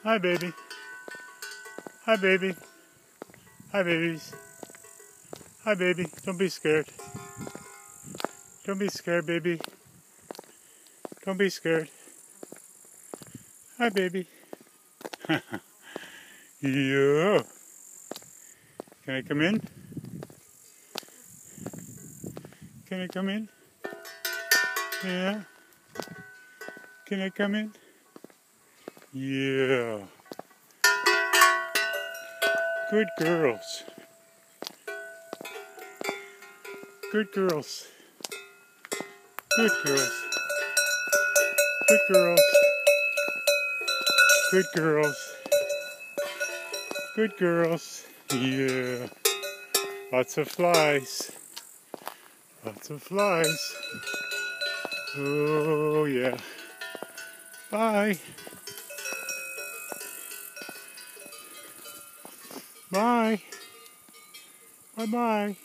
Hi, baby. Hi, baby. Hi, babies. Hi, baby. Don't be scared. Don't be scared, baby. Don't be scared. Hi, baby. Yeah. Can I come in? Can I come in? Yeah. Can I come in? Yeah. Good girls. Good girls. Good girls. Good girls. Good girls. Good girls. Yeah. Lots of flies. Lots of flies. Oh, yeah. Bye. Bye. Bye-bye.